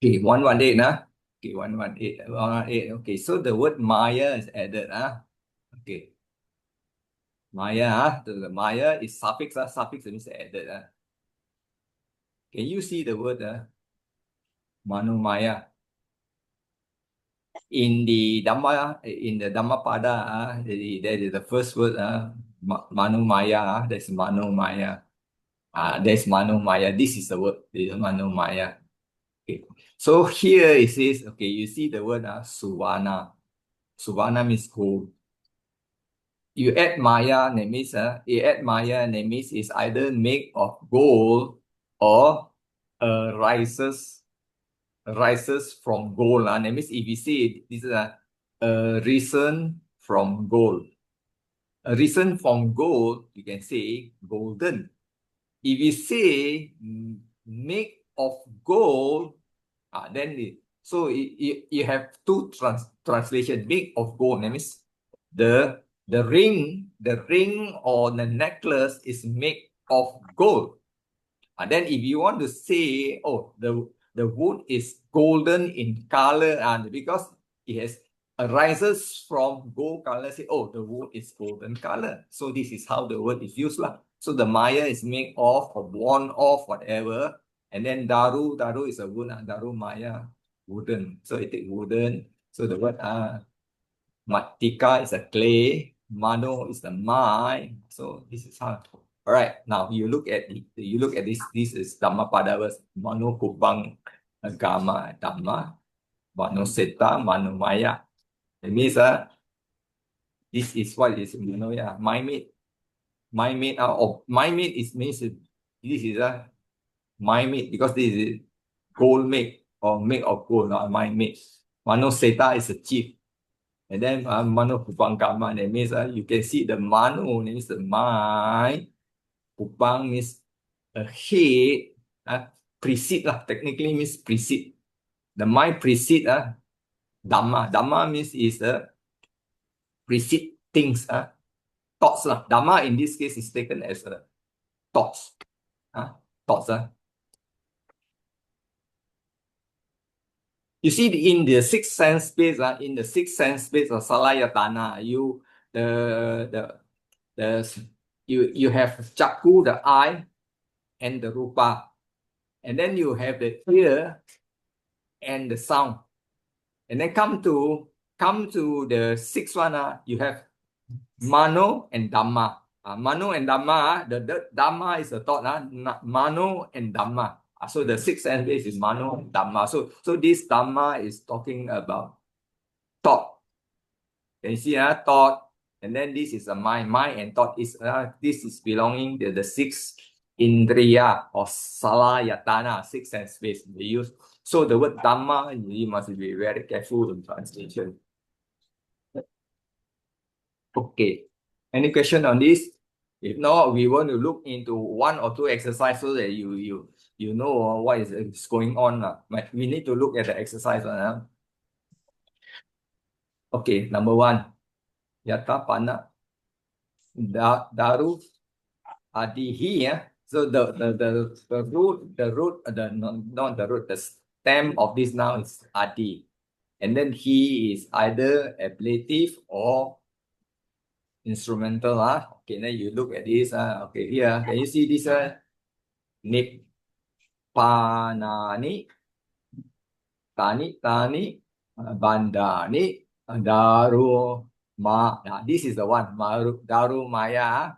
Okay, 118, okay, 118, 118. Okay, so the word Maya is added, okay. Maya, the Maya is suffix, suffix means added, Can you see the word, Manu Maya? In the Dhammapada, that is the first word, Manu Maya, that's Manu Maya. There's Manu Maya. This is the word, this is Manu Maya. Okay. So here it says, okay, you see the word, Suvana. Suvana means gold. You add Maya, that means, that means it's either made of gold or rises from gold. That means if you see this is a reason from gold. A reason from gold, you can say golden. If you say make of gold, then you have two translation. Make of gold, that means the ring or the necklace is made of gold. Then if you want to say, oh, the wood is golden in color, and because it has arises from gold color, say, oh, the wood is golden color. So this is how the word is used. So the Maya is made of or worn off, whatever. And then daru is a wood, daru Maya, wooden. So it is wooden. So the word Matika is a clay, Mano is the mine. So this is how. All right, now you look at this. This is Dhammapada verse. Mano Kupang Agama Dhamma, Mano Seta, Mano Maya. It means this is what is yeah, my mate. My mate my mate is means this is a my mate because this is gold mate or made of gold, not my mate. Mano Seta is a chief. And then Mano Kupangkama, that means you can see the Mano, that means the mind. Kupang means a head, precede, technically means precede. The mind precede Dhamma. Dhamma means is precede things, thoughts. Dhamma in this case is taken as thoughts. Thoughts. You see in the sixth sense space, in the sixth sense space of Salayatana, you have Chakku, the eye, and the Rupa. And then you have the ear and the sound. And then come to the sixth one, you have Mano and Dhamma. Mano and Dhamma, the Dhamma is the thought, Mano and Dhamma. So the sixth sense base is Mano and Dhamma. So this Dhamma is talking about thought. Can you see thought? And then this is a mind. Mind and thought is this is belonging to the sixth Indriya or Salayatana, sixth sense space they use. So the word Dhamma, you must be very careful in translation. Okay. Any question on this? If not, we want to look into one or two exercises so that you know what is going on. But we need to look at the exercise. Okay, number one. Yata Pana Daru Adihi. So the root, not the root, the stem of this noun is Adi. And then he is either ablative or instrumental. Okay, then you look at this. Okay, here, can you see this? Nip Panani Tani Bandani Daru Ma. This is the one. Daru Maya.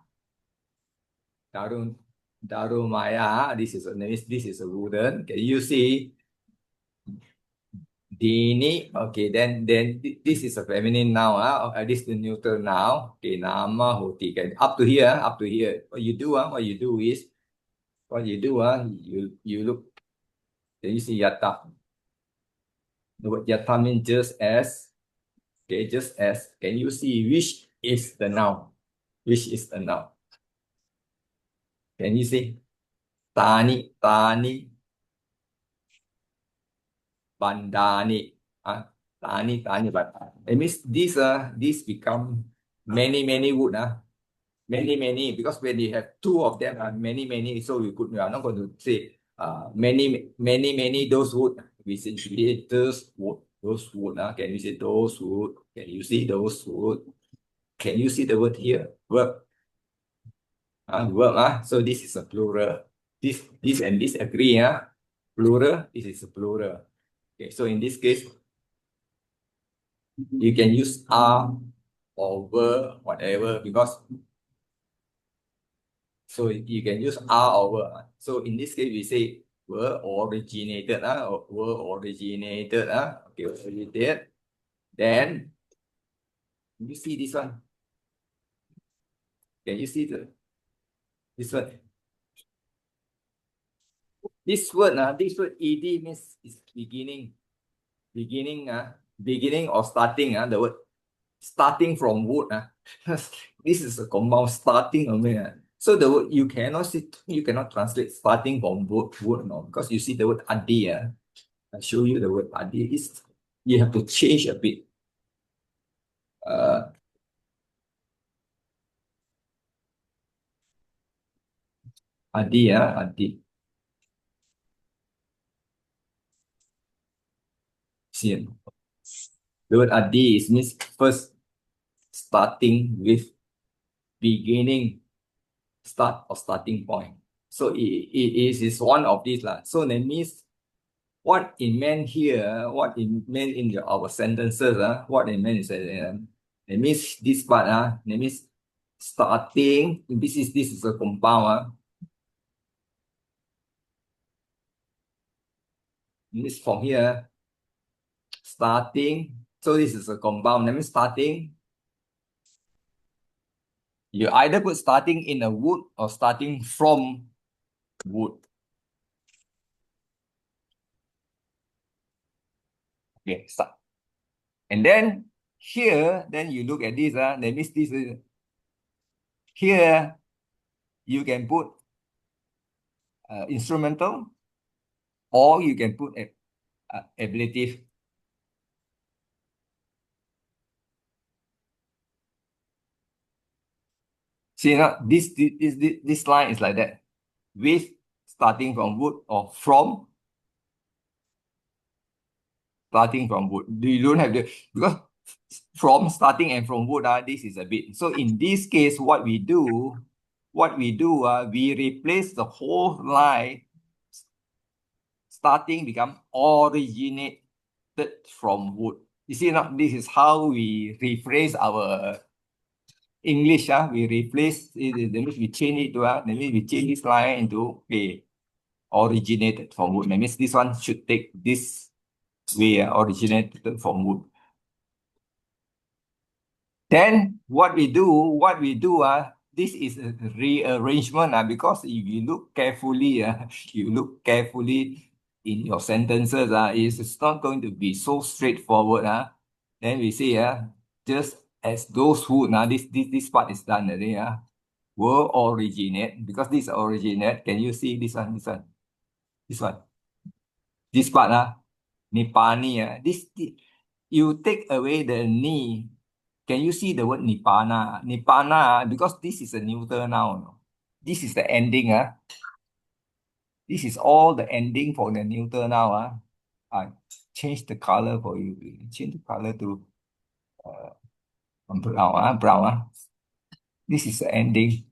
Daru Maya. This is a wooden. Can you see? Dini. Okay, then this is a feminine noun. This is the neutral noun. Okay, Nama Hoti. Okay, up to here. What you do? You look. Can you see Yata? The word Yata means just as. Okay, just as. Can you see which is the noun? Which is the noun? Can you see? Tani, Bandani. Tani, but it means this become many wood. Many, because when you have two of them, many, so we are not going to say many those wood. we say those wood, those wood. Can you say those wood? Can you see those wood? Can you see the word here? Verb. Verb. So this is a plural. This and this agree. Plural. This is a plural. Okay, so in this case, you can use are or were, whatever, because so you can use are or were. So in this case, we say were originated, or were originated, okay, originated. Then you see this one. Can you see this one? This word ed means is beginning, beginning or starting. The word starting from wood. This is a compound starting. So the word you cannot translate starting from wood, no, because you see the word adi. I show you the word adi. You have to change a bit. Adi, adi. See, the word adi means first starting with beginning, start or starting point. So it is one of these lah. So that means what it meant here, what it meant in our sentences, what it meant is that it means this part, that means starting. This is a compound. This from here, starting. So this is a compound. That means starting. You either put starting in a wood or starting from wood. Okay, start. And then here, then you look at this. That means this is here. You can put instrumental, or you can put ablative. See now, this line is like that. With starting from wood or from starting from wood. You don't have the, because from starting and from wood, this is a bit. So in this case, what we do, we replace the whole line. Starting become originated from wood. You see now, this is how we rephrase our English. We replace it, that means we change it to that means we change this line into originated from wood. That means this one should take this way, originated from wood. Then what we do, this is a rearrangement, because if you look carefully, in your sentences, it's not going to be so straightforward. Then we say, just as those who, now this part is done already, will originate, because this originate. Can you see this one? This part, nipani, you take away the ni. Can you see the word nipana? Nipana, because this is a neuter noun. This is the ending. This is all the ending for the neuter noun. I change the color for you. Change the color to brown. Brown. This is the ending.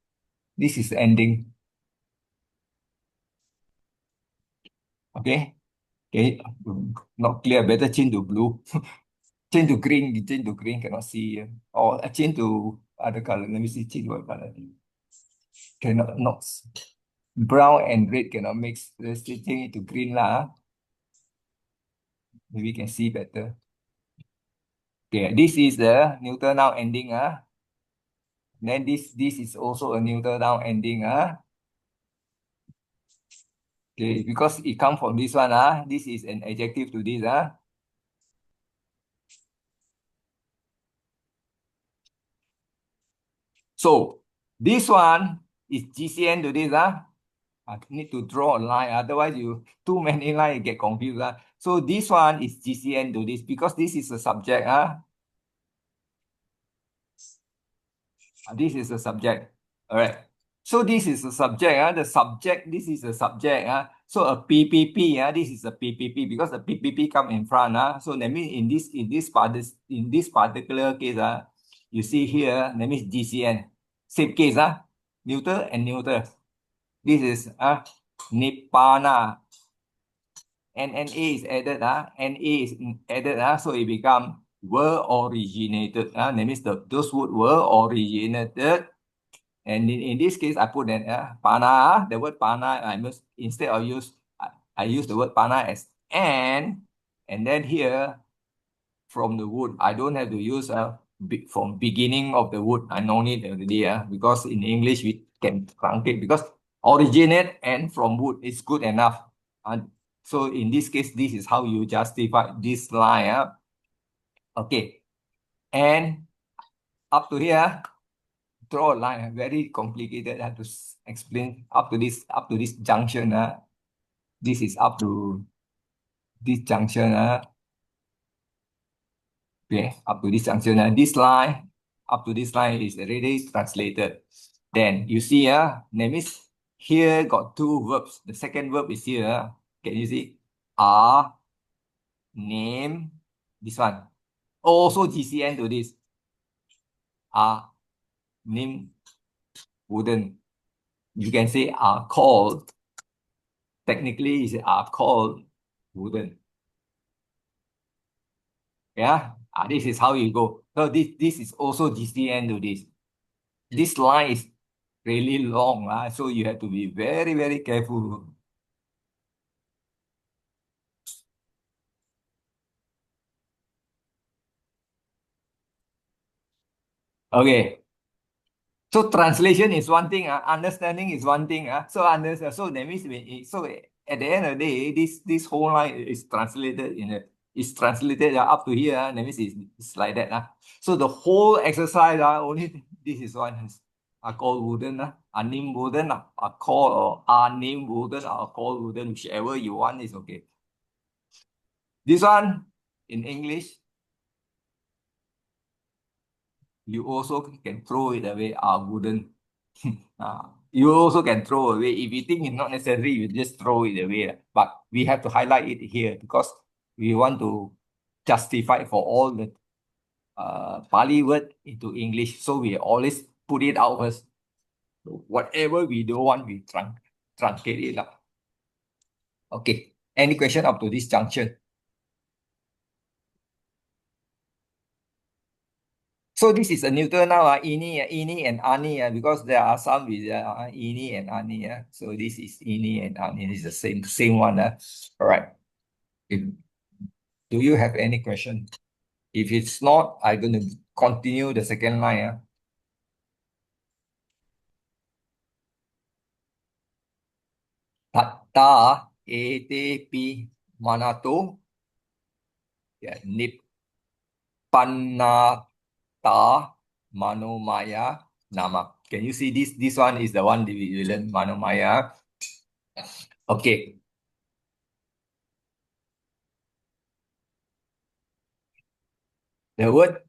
This is the ending. Okay. Okay. Not clear. Better change to blue. Change to green. Change to green. Cannot see. Or change to other color. Let me see. Change what color. Cannot. Not. Brown and red cannot mix. Let's change it to green lah. Maybe we can see better. Okay, this is the neuter noun ending. Then this is also a neuter noun ending. Okay, because it comes from this one. This is an adjective to this. So this one is GCN to this. I need to draw a line, otherwise too many lines, you get confused. So this one is GCN to this, because this is a subject. This is a subject. All right. So this is the subject. The subject, this is the subject. So a PPP, this is a PPP because the PPP come in front. So that means in this particular case, you see here, that means GCN. Same case, neuter and neuter. This is Nippana. NNA is added, NA is added, so it become were originated. That means those words were originated. And in this case, I put an pana, the word pana, I must instead of I use the word pana as and then here from the wood, I don't have to use from beginning of the wood. I no need already, because in English we can truncate because originate and from wood is good enough. So in this case, this is how you justify this line. Okay, and up to here, draw a line. Very complicated. I have to explain up to this junction. This is up to this junction. Okay, up to this junction. This line up to this line is already translated. Then you see, that means here got two verbs. The second verb is here. Can you see? Are, name, this one. Also GCN to this. Are, name, wouldn't. You can say are called. Technically, is are called, wouldn't. Yeah, this is how you go. So this is also GCN to this. This line is really long, so you have to be very, very careful. Okay. So translation is one thing, understanding is one thing. So that means so at the end of the day, this whole line is translated up to here. That means it's like that. So the whole exercise, only this is one. I call wooden, I name wooden, I call or I name wooden, I call wooden, whichever you want is okay. This one in English, you also can throw it away. I wouldn't. You also can throw away. If you think it's not necessary, you just throw it away. But we have to highlight it here because we want to justify for all the Pali word into English. So we always put it out first. So whatever we don't want, we truncate it up. Okay. Any question up to this junction? So this is a neuter now, ini and ani, because there are some with ini and ani. So this is ini and ani. It's the same one. All right. Do you have any question? If it's not, I'm going to continue the second line. Tatta etepi manato nippanata manomaya nama. Can you see this? This one is the one that we learn manomaya. Okay. The word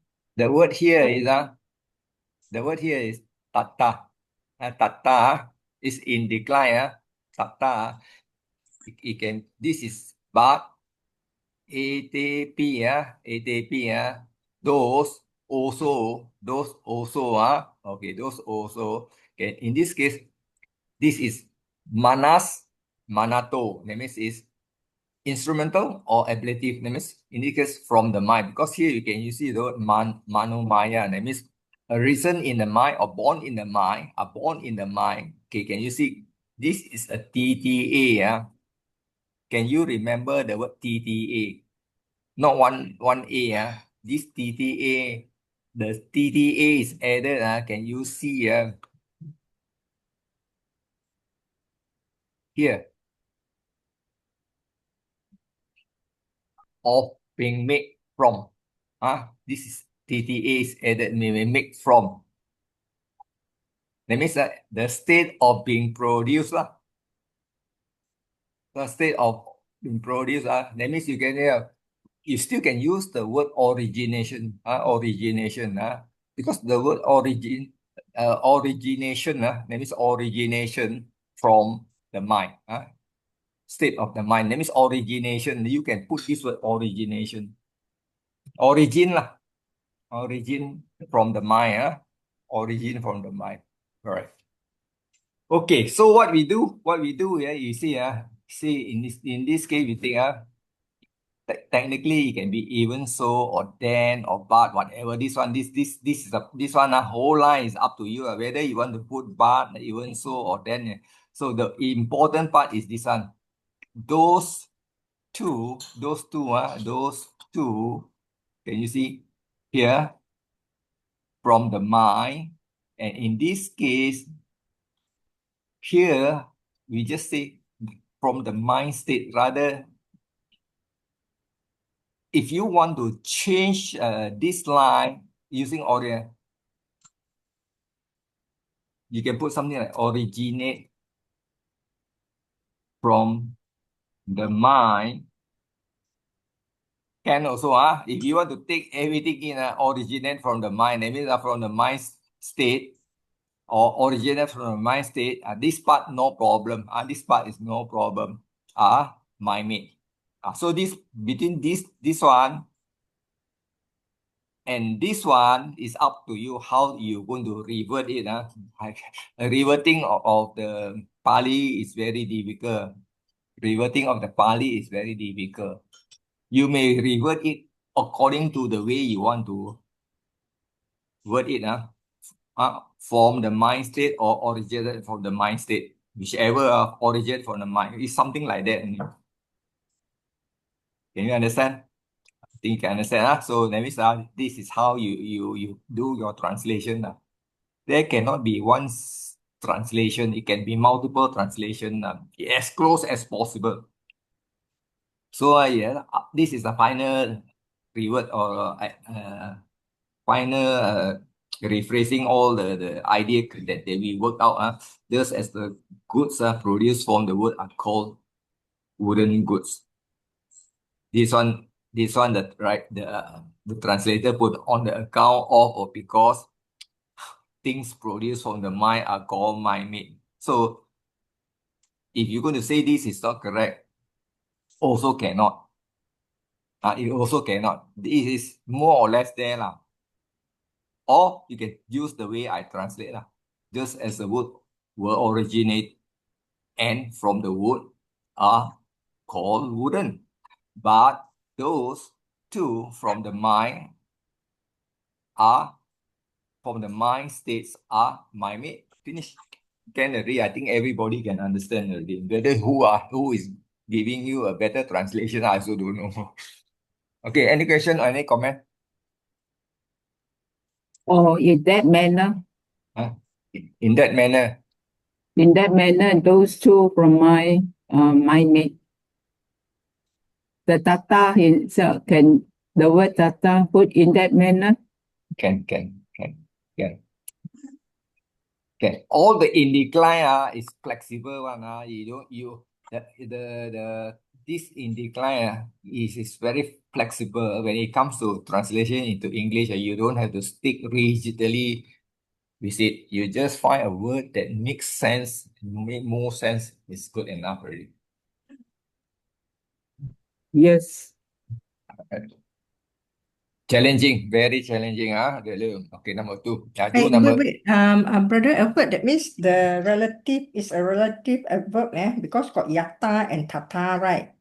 here is the word here is tata. Tata is in decline. Tata. It can. This is but ATP. ATP. Those also. Okay, those also. Okay, in this case, this is manas manato. That means is instrumental or ablative. That means in this case from the mind, because here you see the word manomaya. That means a reason in the mind or born in the mind, are born in the mind. Okay, can you see this is a TTA? Can you remember the word TTA? Not one A. This TTA, the TTA is added. Can you see here? Of being made from. This is TTA is added, made from. That means the state of being produced. The state of being produced. That means you still can use the word origination. Origination. Because the word origin, origination, that means origination from the mind. State of the mind. That means origination. You can put this word origination. Origin lah. Origin from the mind. Origin from the mind. Correct. Okay, so what we do here, you see, in this case, we think technically it can be even so or then or but whatever. This one whole line is up to you, whether you want to put but, even so or then. So the important part is this one. Those two, can you see here, from the mind, and in this case here we just say from the mind state. Rather, if you want to change this line using order, you can put something like originate from the mind. Can also, if you want to take everything in, originate from the mind, that means from the mind state, or originate from the mind state, this part no problem. This part is no problem. Mind made. So this between this one and this one is up to you how you're going to revert it. Reverting of the pali is very difficult. Reverting of the pali is very difficult. You may revert it according to the way you want to word it, from the mind state or originated from the mind state, whichever originated from the mind. It's something like that. Can you understand? I think you can understand. So that means this is how you do your translation. There cannot be one translation. It can be multiple translation, as close as possible. So yeah, this is the final reword or final rephrasing all the idea that we worked out. Just as the goods produced from the wood are called wooden goods. This one, the translator put on the account of or because things produced from the mind are called mind made. So if you're going to say this is not correct, also cannot. It also cannot. This is more or less there lah. Or you can use the way I translate lah. Just as the wood will originate and from the wood are called wooden. But those two from the mind states are mind made. Finish. Can agree. I think everybody can understand already. Whether who is giving you a better translation, I also don't know. Okay, any question or any comment? In that manner. In that manner. In that manner, those two from my mind made. The tata himself, can the word tata put in that manner? Can. All the in decline is flexible one. This in decline is very flexible. When it comes to translation into English, you don't have to stick rigidly with it. You just find a word that makes sense, make more sense, is good enough already. Yes. Challenging, very challenging. Okay, number 2. Wait. Brother Alfred, that means the relative is a relative adverb, because got yata and tata, right?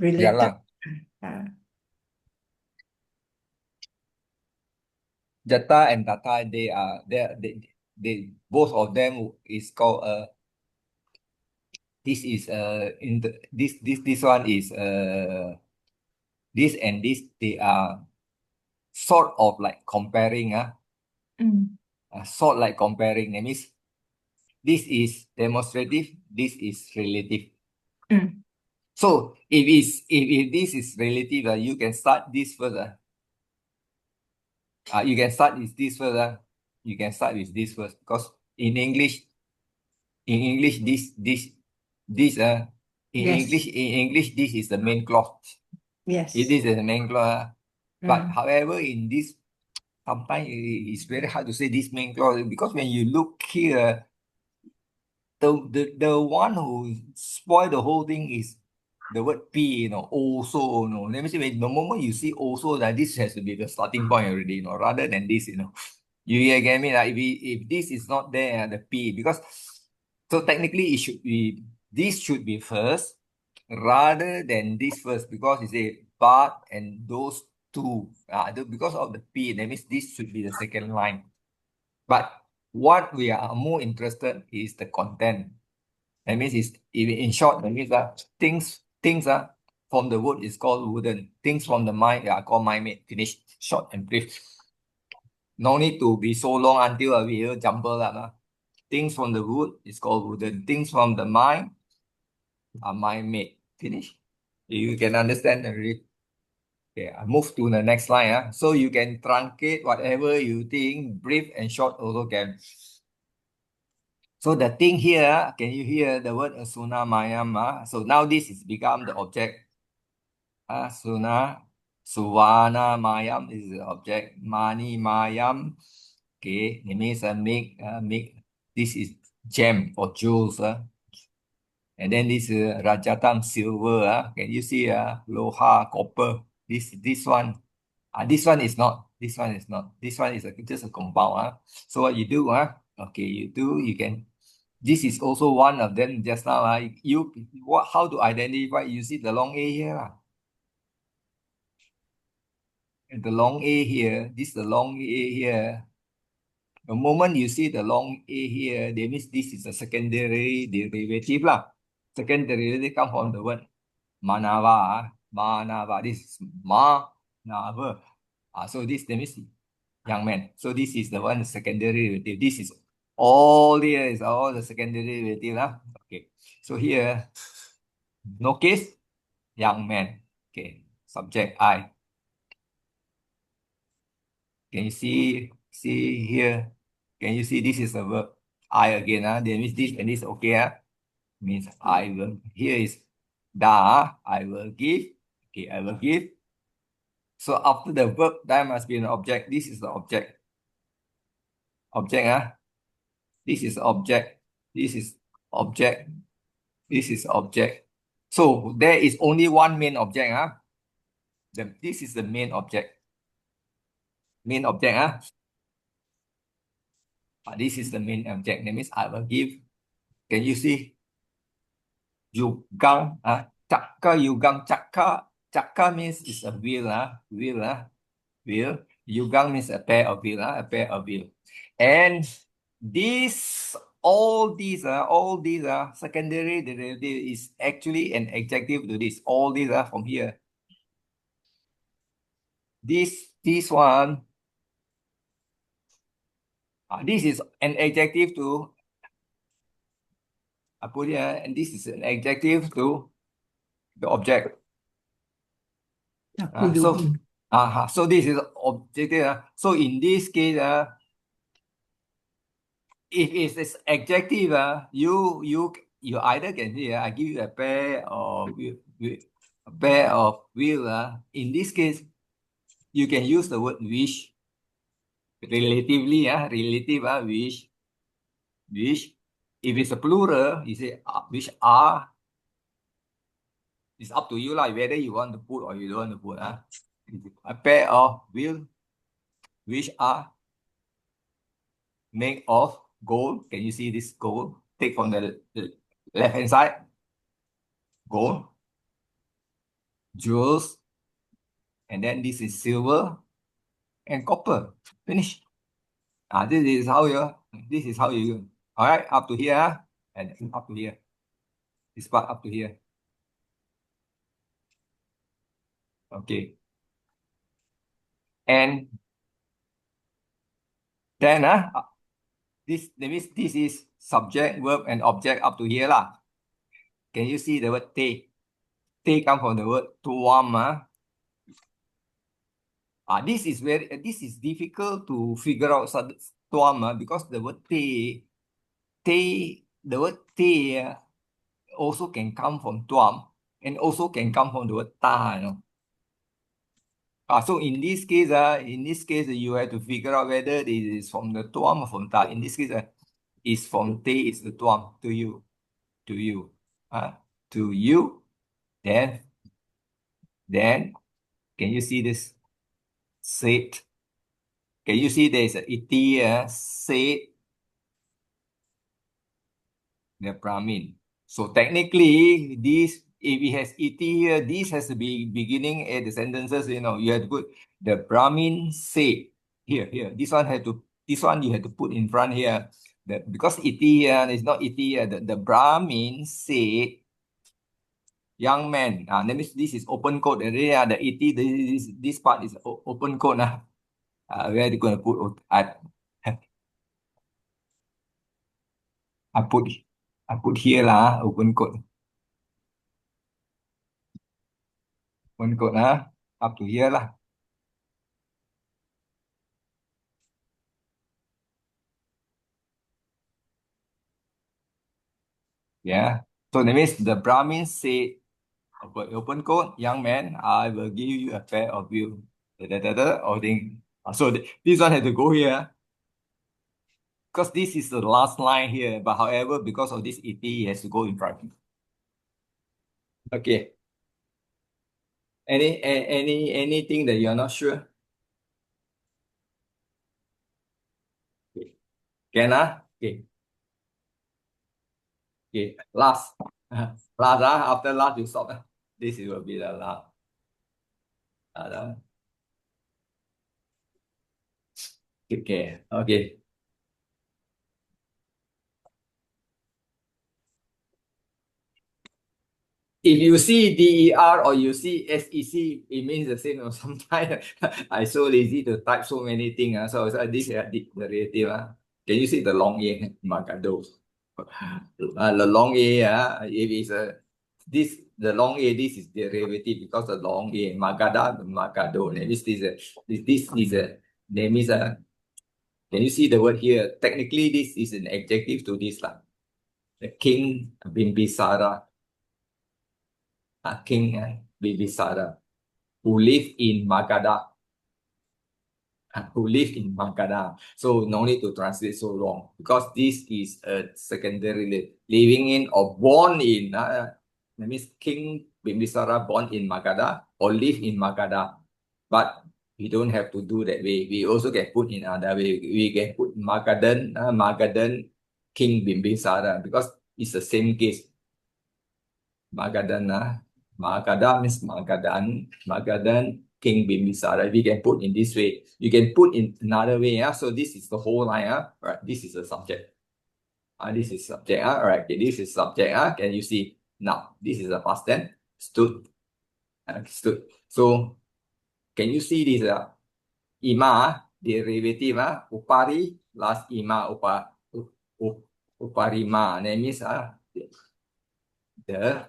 Related. Jata and tata, they both of them is called this is in the this one is this and this, they are sort of like comparing. Sort like comparing. That means this is demonstrative, this is relative. So if this is relative, you can start this first. You can start with this first. You can start with this first, because in English, this Yes. in English, this is the main clause. Yes. It is the main clause. But however, in this sometimes it's very hard to say this main clause because when you look here, the one who spoil the whole thing is the word P, also, Let me see, the moment you see also, that this has to be the starting point already, rather than this, You get me? Like if this is not there, the P, because so technically it should be, this should be first rather than this first, because you say but and those two. Because of the P, that means this should be the second line. But what we are more interested is the content. That means in short, that means things from the wood is called wooden. Things from the mind are called mind made. Finish, short and brief. No need to be so long until we will jumble up. Things from the wood is called wooden. Things from the mind are mind made. Finish. You can understand already. Okay, I move to the next line. So you can truncate whatever you think, brief and short also can. So the thing here, can you hear the word Asuna Mayam? So now this is become the object. Asuna, Suwana Mayam is the object. Mani Mayam. Okay, it means make. This is gem or jewels. And then this Rajatam silver. Can you see Loha copper? This one. This one is not. This one is not. This one is just a compound. So what you do? Okay, you can. This is also one of them just now. How to identify? You see the long A here. And the long A here, this is the long A here. The moment you see the long A here, that means this is a secondary derivative lah. Secondary derivative come from the word manava. Manava. This is manava. So this that means young man. So this is the one secondary derivative. This is all here is all the secondary derivative lah. Okay. So here, no case, young man. Okay. Subject I. Can you see here? Can you see this is a verb? I again. That means this and this okay. Means I will. Here is da. I will give. Okay, I will give. So after the verb, there must be an object. This is the object. Object. This is object. This is object. This is object. So there is only one main object. This is the main object. Main object. This is the main object. That means I will give. Can you see? Yugang, cakka, yugang, cakka means it's a wheel, wheel. Yugang means a pair of wheel, a pair of wheel. And all these secondary derivative is actually an adjective to this. All these are from here. This one, this is an adjective to. I put here, and this is an adjective to the object. So this is objective. So in this case, if it is adjective, you either can see, I give you a pair of wheel. In this case, you can use the word wish. Relatively, wish. Wish. If it's a plural, you say which are. It's up to you whether you want to put or you don't want to put. A pair of wheel, which are made of gold. Can you see this gold? Take from the left hand side. Gold, jewels, and then this is silver and copper. Finish. This is how you. All right, up to here, and up to here. This part up to here. Okay. And then that means this is subject, verb, and object up to here lah. Can you see the word te? Te come from the word tuam. This is difficult to figure out tuam because the word te, the word te also can come from tuam and also can come from the word ta. So in this case, you have to figure out whether it is from the tuam or from ta. In this case, is from te is the tuam to you, to you, to you. Then can you see this? Said. Can you see there is a iti? Said the Brahmin. So technically, this if it has iti here, this has to be beginning at the sentences. You have to put the Brahmin said here. This one you have to put in front here. Because iti here is not iti here. The Brahmin said, young man. That means this is open quote. The iti this part is open quote. Where are you going to put? I put I put here lah, open quote. Open quote up to here lah. Yeah. So that means the Brahmin said, open quote, young man, I will give you a pair of you. Or thing. So this one had to go here. Because this is the last line here. But however, because of this ET, it has to go in front. Okay. Anything that you're not sure? Okay. Can Okay. Okay. Last. Last after last you stop. This will be the last. Okay. Okay. If you see DER or you see SEC, it means the same. Sometimes I so lazy to type so many things. So this is the relative. Can you see the long A, Magado? The long A, if it's the long A, this is derivative because the long A, Magada, Magado. This is a name is a. Can you see the word here? Technically, this is an adjective to this lah. The king Bimbisara. King Bibisara, who live in Magadha, So no need to translate so long because this is a secondary living in or born in. That means King Bimbisara born in Magadha or live in Magadha. But we don't have to do that way. We also can put in other way. We can put Magadhan King Bimbisara because it's the same case. Magadhan means Magadhan King Bimbisara. We can put in this way. You can put in another way. So this is the whole line. Right. This is the subject. This is subject. Alright. Okay. This is subject. Can you see? Now, this is the past tense. Stood. Stood. So, can you see this? Ima, derivative. Upari plus ima uparima. That means the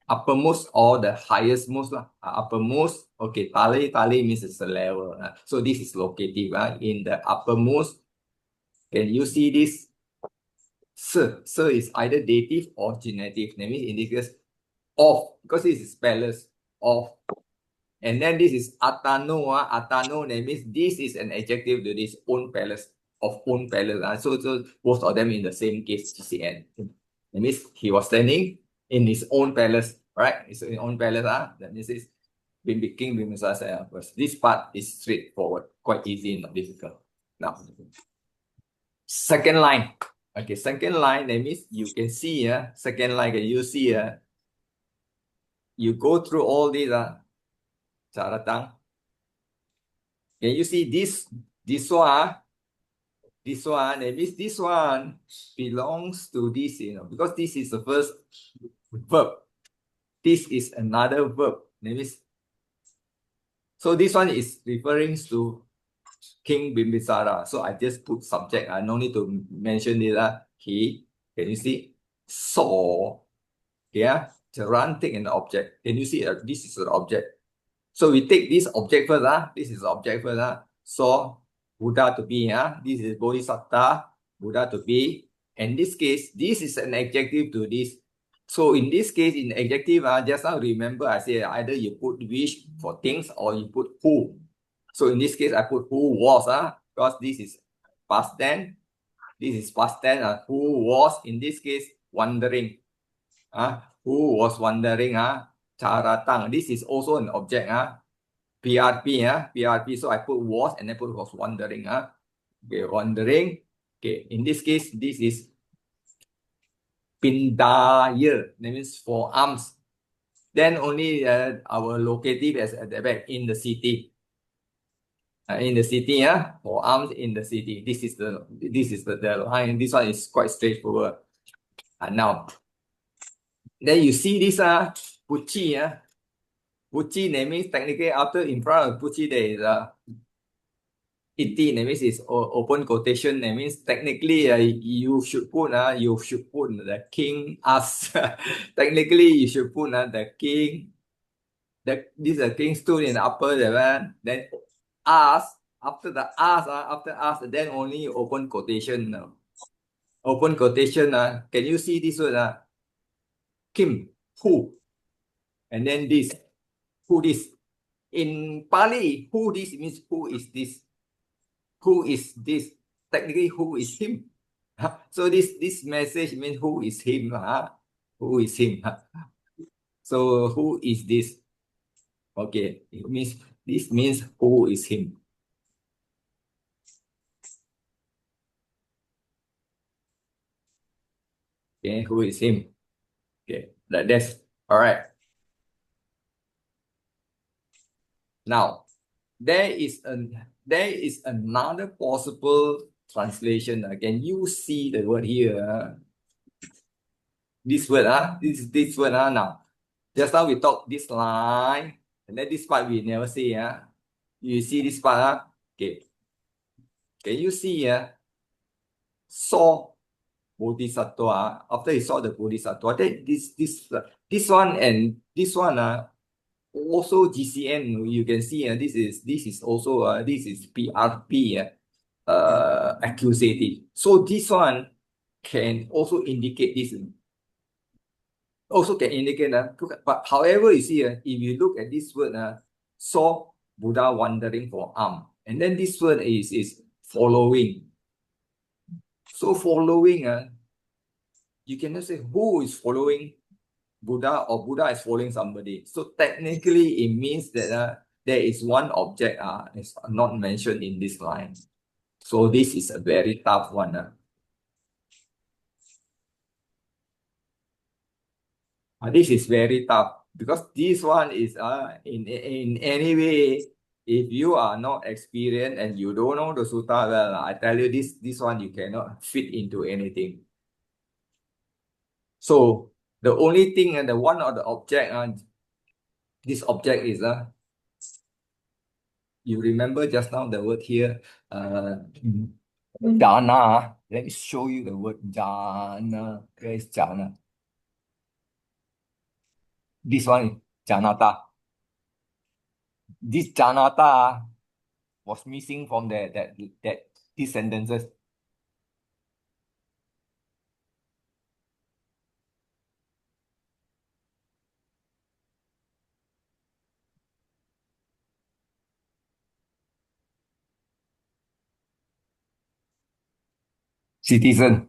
uppermost or the highest most uppermost. Okay, tali means it's a level. So this is locative in the uppermost. Can you see this? Sir is either dative or genitive. That means in this case, of, because this is palace of. And then this is atano. Atano, that means this is an adjective to this own palace, of own palace. So both of them in the same case, GCN. That means he was standing in his own palace, right? It's his own palace. That means it's King Bimbisara. This part is straightforward, quite easy, not difficult. Now, second line. Okay, second line, that means you can see, second line, can you see, you go through all these, Charatang. Can you see this one? This one, that means this one belongs to this, because this is the first verb. This is another verb. That means, so this one is referring to King Bimbisara. So I just put subject. I no need to mention it. He, can you see? Saw. Yeah. Charan take an object. Can you see this is an object? So we take this object first. This is the object first. Saw Buddha to be. This is Bodhisattva, Buddha to be. In this case, this is an adjective to this. So in this case, in adjective, just now remember I said either you put which for things or you put who. So in this case, I put who was, because this is past tense. This is past tense. Who was, in this case, wandering. Who was wandering? Caratang. This is also an object. PRP. PRP. So I put was and then put was wandering. Okay, wandering. Okay, in this case, this is pindaya. That means forearms. Then only our locative is at the back in the city. In the city, forearms in the city. This is the line. This one is quite straightforward. Now, then you see this puchi. Puchi, that means technically after in front of puchi there is iti. That means it's open quotation. That means technically you should put the king as. Technically you should put the king. This king stood in the upper level. Then as after the as then only open quotation. Open quotation. Can you see this word? Kim, who, and then this, who this. In Pali, who this means who is this? Who is this? Technically, who is him? So this message means who is him? Who is him? So who is this? Okay, this means who is him. Okay, who is him? Okay, that's all right. Now, there is another possible translation. Can you see the word here? This word, this word, now. Just now we talked this line, and then this part we never see. You see this part? Okay. Can you see? Saw Bodhisattva. After he saw the Bodhisattva, then this one and this one also GCN. You can see this is also this is PRP accusative. So this one can also indicate this. Also can indicate but however you see if you look at this word saw Buddha wandering for and then this word is following. So following you cannot say who is following Buddha or Buddha is following somebody. So technically it means that there is one object is not mentioned in this line. So this is a very tough one. This is very tough because this one is in any way, if you are not experienced and you don't know the sutta well, I tell you this one you cannot fit into anything. So the only thing and the one of the object this object is you remember just now the word here jhana. Let me show you the word jhana. Where is jhana? This one is janata. This janata was missing from these sentences. Citizen.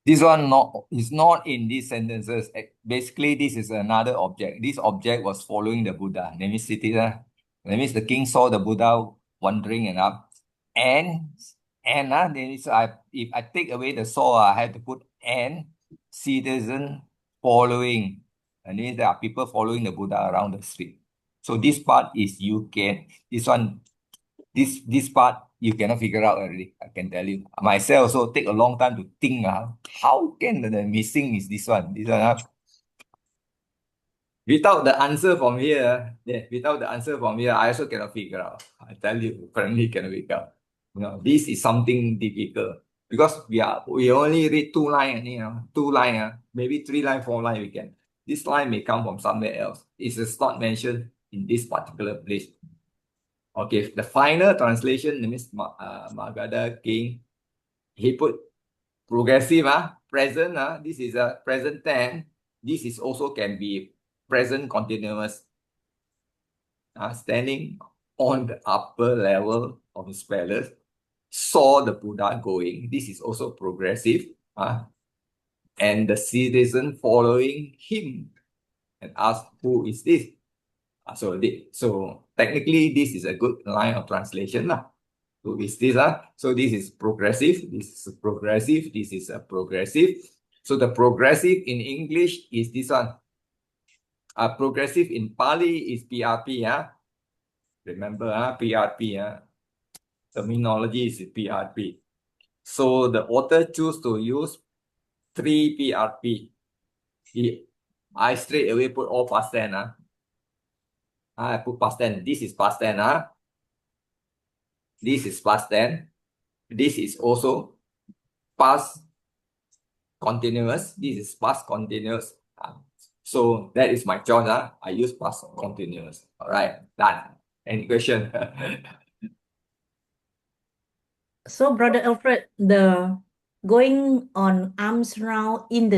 This one is not in these sentences. Basically, this is another object. This object was following the Buddha. That means citizen. That means the king saw the Buddha wandering and up. And then if I take away the saw, I have to put and citizen following. And then there are people following the Buddha around the street. So this part is this part you cannot figure out already. I can tell you. Myself also take a long time to think. How can the missing is this one? This one. Without the answer from here, I also cannot figure out. I tell you, currently cannot figure out. This is something difficult because we only read two lines, maybe 3 lines, 4 lines we can. This line may come from somewhere else. It is not mentioned in this particular place. Okay, the final translation means Magadha king. He put progressive, present, this is a present tense. This is also can be present continuous. Standing on the upper level of his palace, saw the Buddha going. This is also progressive. And the citizen following him and asked, who is this? So technically, this is a good line of translation. Who is this? So this is progressive. This is progressive. This is a progressive. So the progressive in English is this one. Progressive in Pali is PRP. Remember, PRP. Terminology is PRP. So the author choose to use 3 PRP. I straight away put all past tense. I put past tense. This is past tense. This is past tense. This is also past continuous. This is past continuous. So that is my choice. I use past continuous. All right, done. Any question? So, Brother Alfred, the going on arms round in the